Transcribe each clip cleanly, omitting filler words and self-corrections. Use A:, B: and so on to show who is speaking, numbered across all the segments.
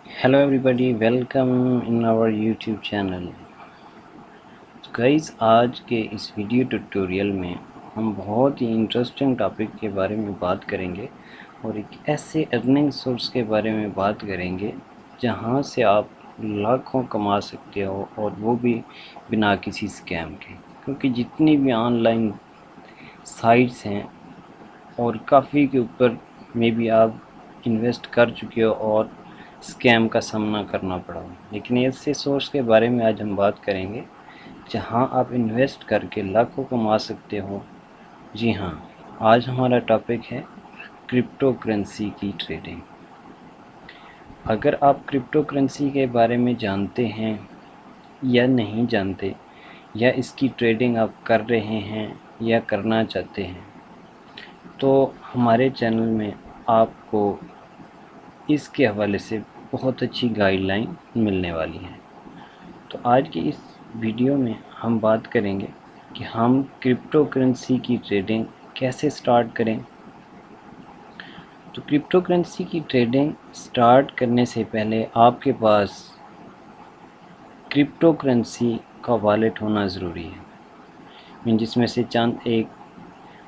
A: Hello everybody, welcome in our YouTube channel. Guys, आज के इस वीडियो ट्यूटोरियल में हम बहुत ही इंटरेस्टिंग टॉपिक के बारे में बात करेंगे और एक ऐसे अर्निंग सोर्स के बारे में बात करेंगे जहां से आप लाखों कमा सकते हो, और वो भी बिना किसी स्कैम के। क्योंकि जितनी भी ऑनलाइन साइट्स हैं और काफ़ी के ऊपर में भी आप इन्वेस्ट कर चुके हो और स्कैम का सामना करना पड़ा हो, लेकिन ऐसे सोर्स के बारे में आज हम बात करेंगे जहां आप इन्वेस्ट करके लाखों कमा सकते हो। जी हाँ, आज हमारा टॉपिक है क्रिप्टो करेंसी की ट्रेडिंग। अगर आप क्रिप्टो करेंसी के बारे में जानते हैं या नहीं जानते, या इसकी ट्रेडिंग आप कर रहे हैं या करना चाहते हैं, तो हमारे चैनल में आपको इसके हवाले से बहुत अच्छी गाइडलाइन मिलने वाली है। तो आज की इस वीडियो में हम बात करेंगे कि हम क्रिप्टो करेंसी की ट्रेडिंग कैसे स्टार्ट करें। तो क्रिप्टो करेंसी की ट्रेडिंग स्टार्ट करने से पहले आपके पास क्रिप्टो करेंसी का वॉलेट होना ज़रूरी है, जिसमें से चंद एक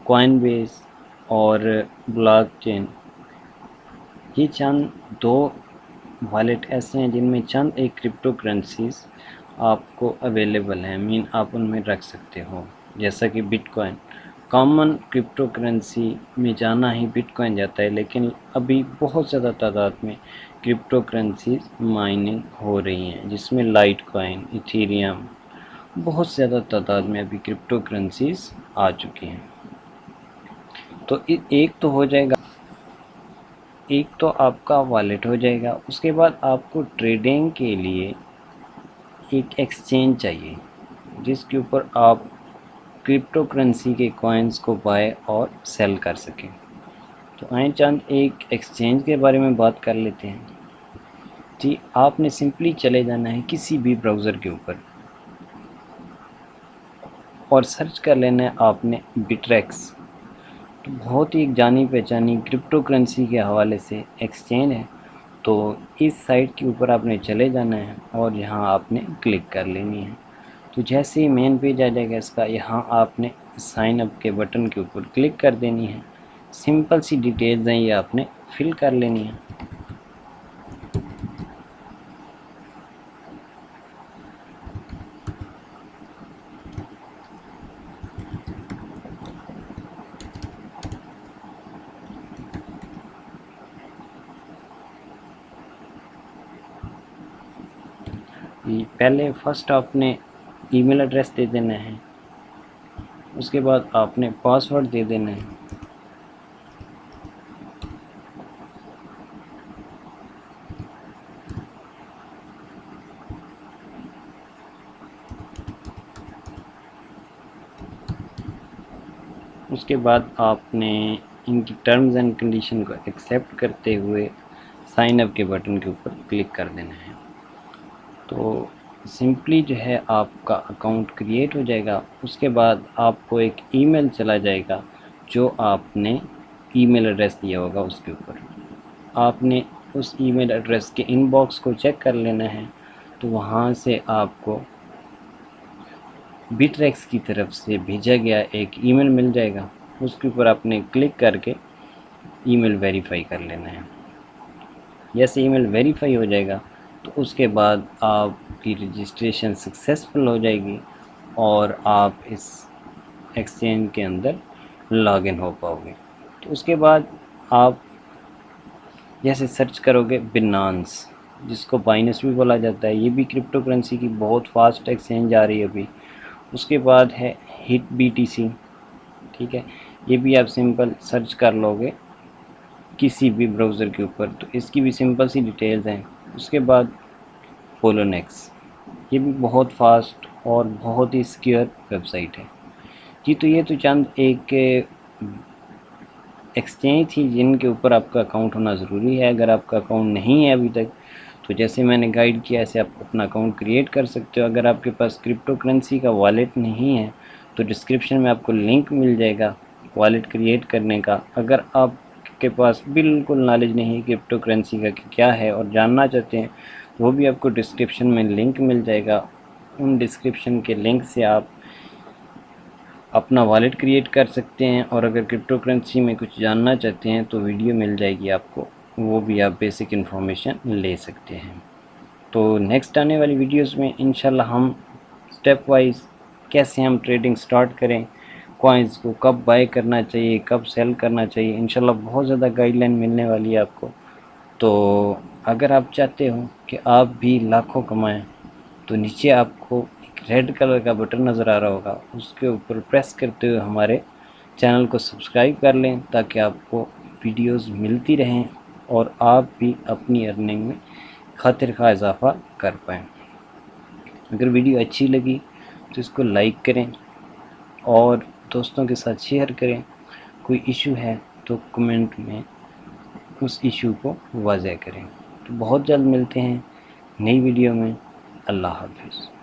A: कॉइनबेस और ब्लॉकचेन, ये चंद दो वॉलेट ऐसे हैं जिनमें चंद एक क्रिप्टो करेंसीज आपको अवेलेबल हैं, आप उनमें रख सकते हो। जैसा कि बिटकॉइन, कॉमन क्रिप्टो करेंसी में जाना ही बिटकॉइन जाता है, लेकिन अभी बहुत ज़्यादा तादाद में क्रिप्टो करेंसीज माइनिंग हो रही हैं, जिसमें लाइट कॉइन, इथेरियम, बहुत ज़्यादा तादाद में अभी क्रिप्टो करेंसीज आ चुकी हैं। तो एक तो हो जाएगा, एक तो आपका वॉलेट हो जाएगा। उसके बाद आपको ट्रेडिंग के लिए एक एक्सचेंज चाहिए जिसके ऊपर आप क्रिप्टो करेंसी के कॉइन्स को बाय और सेल कर सकें। तो आइए चंद एक एक्सचेंज के बारे में बात कर लेते हैं। जी, आपने सिंपली चले जाना है किसी भी ब्राउज़र के ऊपर और सर्च कर लेना है आपने बिटरेक्स। तो बहुत ही एक जानी पहचानी क्रिप्टो करेंसी के हवाले से एक्सचेंज है। तो इस साइट के ऊपर आपने चले जाना है और यहाँ आपने क्लिक कर लेनी है। तो जैसे ही मेन पेज आ जाएगा इसका, यहाँ आपने साइन अप के बटन के ऊपर क्लिक कर देनी है। सिंपल सी डिटेल्स हैं, ये आपने फिल कर लेनी है। पहले फर्स्ट आपने ईमेल एड्रेस दे देना है, उसके बाद आपने पासवर्ड दे देना है। उसके बाद आपने इनकी टर्म्स एंड कंडीशन को एक्सेप्ट करते हुए साइन अप के बटन के ऊपर क्लिक कर देना है। तो सिंपली जो है आपका अकाउंट क्रिएट हो जाएगा। उसके बाद आपको एक ईमेल चला जाएगा जो आपने ईमेल एड्रेस दिया होगा उसके ऊपर। आपने उस ईमेल एड्रेस के इनबॉक्स को चेक कर लेना है। तो वहाँ से आपको बिटरेक्स की तरफ से भेजा गया एक ईमेल मिल जाएगा, उसके ऊपर आपने क्लिक करके ईमेल वेरीफाई कर लेना है। जैसे ईमेल वेरीफाई हो जाएगा तो उसके बाद आपकी रजिस्ट्रेशन सक्सेसफुल हो जाएगी और आप इस एक्सचेंज के अंदर लॉगिन हो पाओगे। तो उसके बाद आप जैसे सर्च करोगे बिनांस, जिसको बाइनेंस भी बोला जाता है, ये भी क्रिप्टो करेंसी की बहुत फास्ट एक्सचेंज आ रही है अभी। उसके बाद है हिट BTC, ठीक है, ये भी आप सिंपल सर्च कर लोगे किसी भी ब्राउज़र के ऊपर, तो इसकी भी सिंपल सी डिटेल्स हैं। उसके बाद पोलोनेक्स, ये भी बहुत फास्ट और बहुत ही सिक्योर वेबसाइट है। जी, तो ये तो चंद एक एक्सचेंज थी जिनके ऊपर आपका अकाउंट होना ज़रूरी है। अगर आपका अकाउंट नहीं है अभी तक, तो जैसे मैंने गाइड किया ऐसे आप अपना अकाउंट क्रिएट कर सकते हो। अगर आपके पास क्रिप्टो करेंसी का वॉलेट नहीं है तो डिस्क्रिप्शन में आपको लिंक मिल जाएगा वॉलेट क्रिएट करने का। अगर आप आपके पास बिल्कुल नॉलेज नहीं है क्रिप्टो करेंसी का कि क्या है और जानना चाहते हैं, तो वो भी आपको डिस्क्रिप्शन में लिंक मिल जाएगा। उन डिस्क्रिप्शन के लिंक से आप अपना वॉलेट क्रिएट कर सकते हैं, और अगर क्रिप्टो करेंसी में कुछ जानना चाहते हैं तो वीडियो मिल जाएगी आपको, वो भी आप बेसिक इन्फॉर्मेशन ले सकते हैं। तो नेक्स्ट आने वाली वीडियोस में इंशाल्लाह हम स्टेप वाइज कैसे हम ट्रेडिंग स्टार्ट करें, कॉइन्स को कब बाय करना चाहिए, कब सेल करना चाहिए, इंशाल्लाह बहुत ज़्यादा गाइडलाइन मिलने वाली है आपको। तो अगर आप चाहते हो कि आप भी लाखों कमाएं, तो नीचे आपको एक रेड कलर का बटन नज़र आ रहा होगा, उसके ऊपर प्रेस करते हुए हमारे चैनल को सब्सक्राइब कर लें, ताकि आपको वीडियोस मिलती रहें और आप भी अपनी अर्निंग में खातिर खा इजाफा कर पाएँ। अगर वीडियो अच्छी लगी तो इसको लाइक करें और दोस्तों के साथ शेयर करें। कोई इशू है तो कमेंट में उस इशू को वाज़ह करें। तो बहुत जल्द मिलते हैं नई वीडियो में। अल्लाह हाफ़िज़।